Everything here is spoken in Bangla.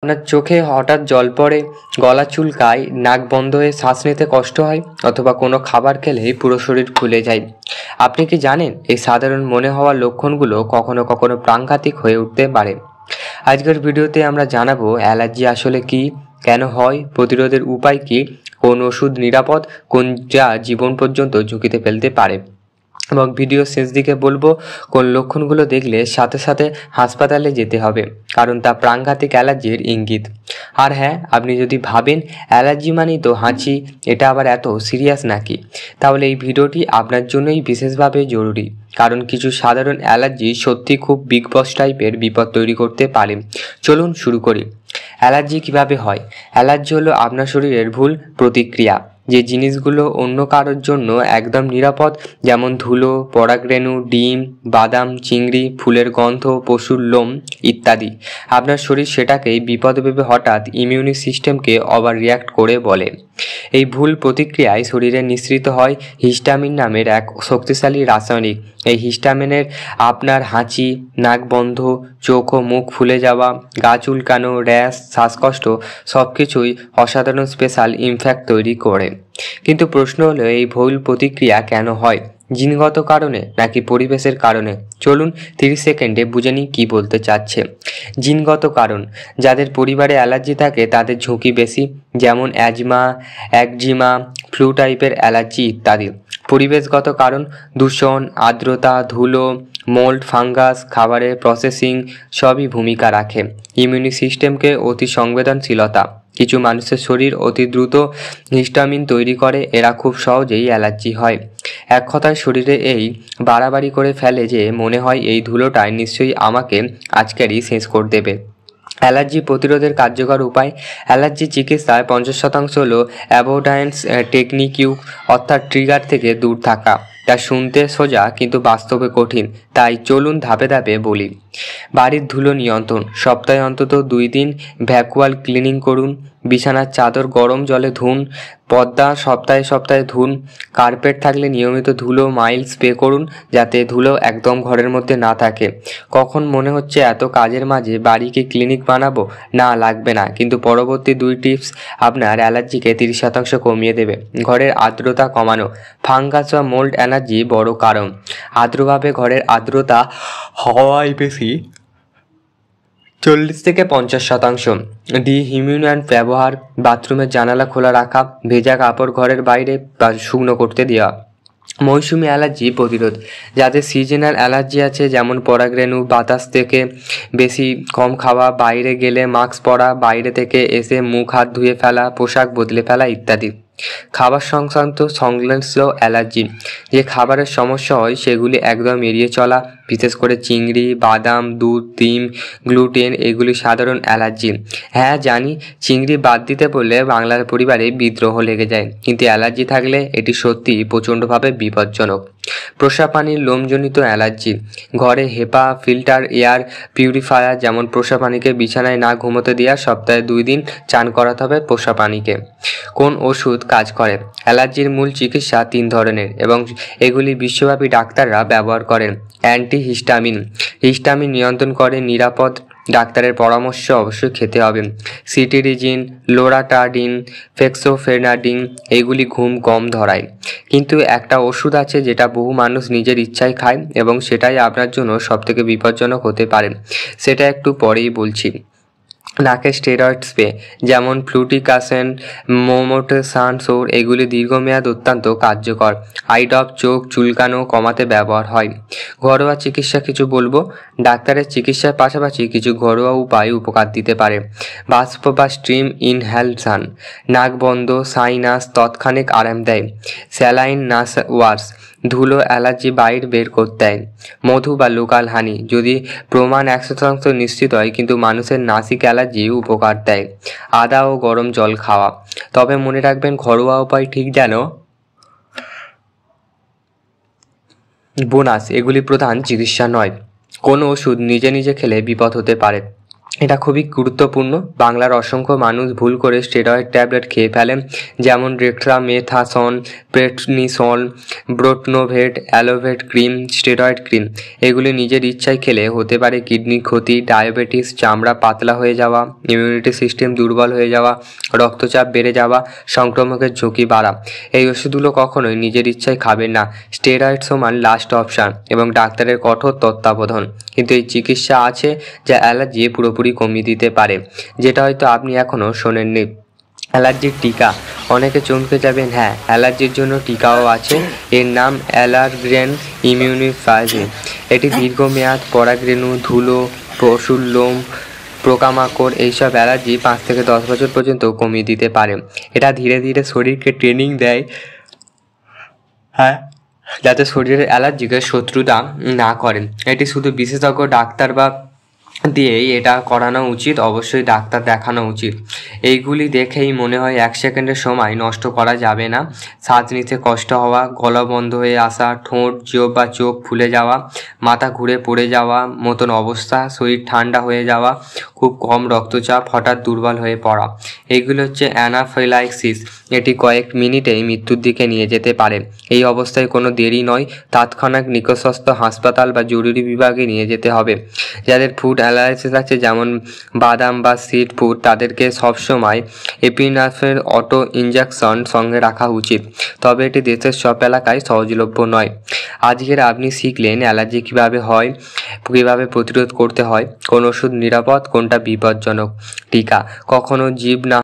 আপনার চোখে হঠাৎ জল পড়ে, গলা চুলকায়, নাক বন্ধ হয়ে শ্বাস নিতে কষ্ট হয়, অথবা কোনো খাবার খেলেই পুরো শরীর ফুলে যায়। আপনি কি জানেন এই সাধারণ মনে হওয়ার লক্ষণগুলো কখনো কখনো প্রাণঘাতী হয়ে উঠতে পারে? আজকের ভিডিওতে আমরা জানাবো অ্যালার্জি আসলে কি, কেন হয়, প্রতিরোধের উপায় কি, কোন ওষুধ নিরাপদ, কোন যা জীবন পর্যন্ত ঝুঁকিতে ফেলতে পারে, এবং ভিডিও শেষ দিকে বলবো কোন লক্ষণগুলো দেখলে সাথে সাথে হাসপাতালে যেতে হবে, কারণ তা প্রাণঘাতিক অ্যালার্জির ইঙ্গিত। আর হ্যাঁ, আপনি যদি ভাবেন অ্যালার্জি মানেই তো হাঁচি, এটা আবার এত সিরিয়াস নাকি, তাহলে এই ভিডিওটি আপনার জন্যই বিশেষভাবে জরুরি, কারণ কিছু সাধারণ অ্যালার্জি সত্যি খুব বিগ বস টাইপের বিপদ তৈরি করতে পারে। চলুন শুরু করি। অ্যালার্জি কিভাবে হয়? অ্যালার্জি হলো আপনার শরীরের ভুল প্রতিক্রিয়া, যে জিনিসগুলো অন্য কারোর জন্য একদম নিরাপদ, যেমন ধুলো, পরাগরেণু, ডিম, বাদাম, চিংড়ি, ফুলের গন্ধ, পশুর লোম ইত্যাদি, আপনার শরীর সেটাকেই বিপদ ভেবে হঠাৎ ইমিউনি সিস্টেমকে ওভার রিয়াক্ট করে বলে। এই ভুল প্রতিক্রিয়ায় শরীরে নিঃসৃত হয় হিস্টামিন নামের এক শক্তিশালী রাসায়নিক। এই হিস্টামিনের আপনার হাঁচি, নাক বন্ধ, চোখ ও মুখ ফুলে যাওয়া, গা চুলকানো, র্যাশ, শ্বাসকষ্ট সব কিছুই অসাধারণ স্পেশাল ইমপ্যাক্ট তৈরি করে। কিন্তু প্রশ্ন হলো, এই ভুল প্রতিক্রিয়া কেন হয়? জিনগত কারণে নাকি পরিবেশের কারণে? চলুন 30 সেকেন্ডে বুঝে নিই কী বলতে চাচ্ছে। জিনগত কারণ: যাদের পরিবারে অ্যালার্জি থাকে তাদের ঝুঁকি বেশি, যেমন অ্যাজমা, একজিমা, ফ্লু টাইপের অ্যালার্জি ইত্যাদি। পরিবেশগত কারণ: দূষণ, আর্দ্রতা, ধুলো, মোল্ড, ফাঙ্গাস, খাবারের প্রসেসিং সবই ভূমিকা রাখে। ইমিউনি সিস্টেমকে অতি সংবেদনশীলতা: কিছু মানুষের শরীর অতি দ্রুত হিস্টামিন তৈরি করে, এরা খুব সহজেই অ্যালার্জি হয়। এক কথায় শরীরে এই বাড়াবাড়ি করে ফেলে যে মনে হয় এই ধুলোটাই নিশ্চয়ই আমাকে আজকেরই শেষ করে দেবে। অ্যালার্জি প্রতিরোধের কার্যকর উপায়: অ্যালার্জি চিকিৎসায় 50% হলো অ্যাভয়েডান্স টেকনিক, অর্থাৎ ট্রিগার থেকে দূর থাকা। তা শুনতে সোজা কিন্তু বাস্তবে কঠিন, তাই চলুন ধাপে ধাপে বলি। বাড়ির ধুলো নিয়ন্ত্রণ: সপ্তাহে অন্তত 2 দিন ভ্যাকুয়াল ক্লিনিং করুন। বিছানার চাদর গরম জলে ধুন, পর্দা সপ্তাহে সপ্তাহে ধুন। কার্পেট থাকলে নিয়মিত ধুলো মাইল স্প্রে করুন, যাতে ধুলো একদম ঘরের মধ্যে না থাকে। কখন মনে হচ্ছে এত কাজের মাঝে বাড়িকে ক্লিনিক বানাবো? না, লাগবে না, কিন্তু পরবর্তী 2 টিপস আপনার অ্যালার্জিকে 30% কমিয়ে দেবে। ঘরের আর্দ্রতা কমানো: ফাঙ্গাস বা মোল্ড অ্যালার্জি বড় কারণ। আর্দ্রভাবে ঘরের আর্দ্রতা হওয়ায় বেশি, 40 থেকে 50%। ডিহিউমিডিফায়ার ব্যবহার: বাথরুমের জানালা খোলা রাখা, ভেজা কাপড় ঘরের বাইরে বা শুকনো করতে দেওয়া। মৌসুমি অ্যালার্জি প্রতিরোধ: যাদের সিজনাল অ্যালার্জি আছে, যেমন পরাগরেণু, বাতাস থেকে বেশি কম খাওয়া, বাইরে গেলে মাস্ক পরা, বাইরে থেকে এসে মুখ হাত ধুয়ে ফেলা, পোশাক বদলে ফেলা ইত্যাদি। খাবার সংক্রান্ত সংশ্লিষ্ট অ্যালার্জি: যে খাবারের সমস্যা হয় সেগুলি একদম এড়িয়ে চলা, বিশেষ করে চিংড়ি, বাদাম, দুধ, ডিম, গ্লুটেন এগুলি সাধারণ অ্যালার্জি। হ্যাঁ জানি, চিংড়ি বাদ দিতে বললে বাংলার পরিবারে বিদ্রোহ লেগে যায়, কিন্তু অ্যালার্জি থাকলে এটি সত্যি প্রচণ্ডভাবে বিপজ্জনক। প্রসাব পানির লোমজনিত অ্যালার্জি: ঘরে হেপা ফিল্টার এয়ার পিউরিফায়ার, যেমন প্রসাব পানিকে বিছানায় না ঘুমোতে দেওয়া, সপ্তাহে 2 দিন চান করাতে হবে প্রসাব পানিকে। কোন ওষুধ কাজ করে? অ্যালার্জির মূল চিকিৎসা 3 ধরনের এবং এগুলি বিশ্বব্যাপী ডাক্তাররা ব্যবহার করেন। অ্যান্টিহিস্টামিন: হিস্টামিন নিয়ন্ত্রণ করে, নিরাপদ, ডাক্তারের পরামর্শ অবশ্যই খেতে হবে। সিটিরিজিন, লোরাটাডিন, ফেক্সোফেনাডিন এগুলি ঘুম কম ধরায়। কিন্তু একটা ওষুধ আছে যেটা বহু মানুষ নিজের ইচ্ছায় খায় এবং সেটাই আপনার জন্য সবথেকে বিপজ্জনক হতে পারে, সেটা একটু পরেই বলছি। নাকে স্টেরয়েড স্প্রে, যেমন ফ্লুটিকাসেন, মোমোটেসানসোর এগুলি দীর্ঘমেয়াদ অত্যন্ত কার্যকর। আই ড্রপ চোখ চুলকানো কমাতে ব্যবহার হয়। ঘরোয়া চিকিৎসা কিছু বলবো। ডাক্তারের চিকিৎসার পাশাপাশি কিছু ঘরোয়া উপায় উপকার দিতে পারে। বাষ্প বা স্টিম ইনহ্যালেশন, নাক বন্ধ, সাইনাস তৎক্ষণিক আরাম দেয়। স্যালাইন নাস ওয়াশ, ধুলো অ্যালার্জি বাইর বের করতে দেয়। মধু বা লোকাল হানি, যদি প্রমাণ 100% নিশ্চিত হয় কিন্তু মানুষের নাসিক অ্যালার্জি উপকার দেয়। আদা ও গরম জল খাওয়া, তবে মনে রাখবেন ঘরোয়া উপায় ঠিক যেন বোনাস, এগুলি প্রধান চিকিৎসা নয়। কোনো ওষুধ নিজে নিজে খেলে বিপদ হতে পারে, এটা খুবই গুরুত্বপূর্ণ। বাংলার অসংখ্য মানুষ ভুল করে স্টেরয়েড ট্যাবলেট খেয়ে ফেলেন, যেমন ডেক্সামেথাসন, প্রেডনিসল, ব্রোটনোভেট, অ্যালোভেট ক্রিম, স্টেরয়েড ক্রিম এগুলি নিজের ইচ্ছায় খেলে হতে পারে কিডনি ক্ষতি, ডায়াবেটিস, চামড়া পাতলা হয়ে যাওয়া, ইমিউনিটি সিস্টেম দুর্বল হয়ে যাওয়া, রক্তচাপ বেড়ে যাওয়া, সংক্রমণের ঝুঁকি বাড়া। এই ওষুধগুলো কখনোই নিজের ইচ্ছায় খাবেন না। স্টেরয়েড সমান লাস্ট অপশান এবং ডাক্তারের কঠোর তত্ত্বাবধান। কিন্তু এই চিকিৎসা আছে যা অ্যালার্জি পুরোপুরি কমিয়ে দিতে পারে, যেটা হয়তো আপনি এখনও শোনেননি। অ্যালার্জির টিকা। অনেকে চমকে যাবেন, হ্যাঁ, অ্যালার্জির জন্য টিকাও আছে। এর নাম অ্যালার্জেন ইমিউনিফাইজিং। এটি দীর্ঘমেয়াদ পরাগরেণু, ধুলো, পশুর লোম, পোকামাকড় এইসব অ্যালার্জি 5 থেকে 10 বছর পর্যন্ত কমিয়ে দিতে পারে। এটা ধীরে ধীরে শরীরকে ট্রেনিং দেয়, হ্যাঁ, যাতে শরীরের অ্যালার্জিকে শত্রুতা না করেন। এটি শুধু বিশেষজ্ঞ ডাক্তার বা দিয়েই এটা করানো উচিত, অবশ্যই ডাক্তার দেখানো উচিত। এইগুলি দেখেই মনে হয় 1 সেকেন্ডের সময় নষ্ট করা যাবে না। শ্বাস নিতে কষ্ট হওয়া, গলা বন্ধ হয়ে আসা, ঠোঁট বা চোখ ফুলে যাওয়া, মাথা ঘুরে পড়ে যাওয়া মতন অবস্থা, শরীর ঠান্ডা হয়ে যাওয়া, খুব কম রক্তচাপ, হঠাৎ দুর্বল হয়ে পড়া, এইগুলো হচ্ছে অ্যানাফাইলাক্সিস। এটি কয়েক মিনিটেই মৃত্যুর দিকে নিয়ে যেতে পারে। এই অবস্থায় কোনো দেরি নয়, তৎক্ষণাৎ নিকটস্থ হাসপাতাল বা জরুরি বিভাগে নিয়ে যেতে হবে। যাদের ফুড অ্যালার্জিস আছে, যেমন বাদাম বা সিড ফুড, তাদেরকে সবসময় এপিনেফ্রিন অটো ইনজেকশন সঙ্গে রাখা উচিত, তবে এটি দেশের সব এলাকায় সহজলভ্য নয়। আজকের আপনি শিখলেন অ্যালার্জি কীভাবে হয়, কীভাবে প্রতিরোধ করতে হয়, কোন ওষুধ নিরাপদ, কোনটা বিপজ্জনক, টিকা কখনো জীব না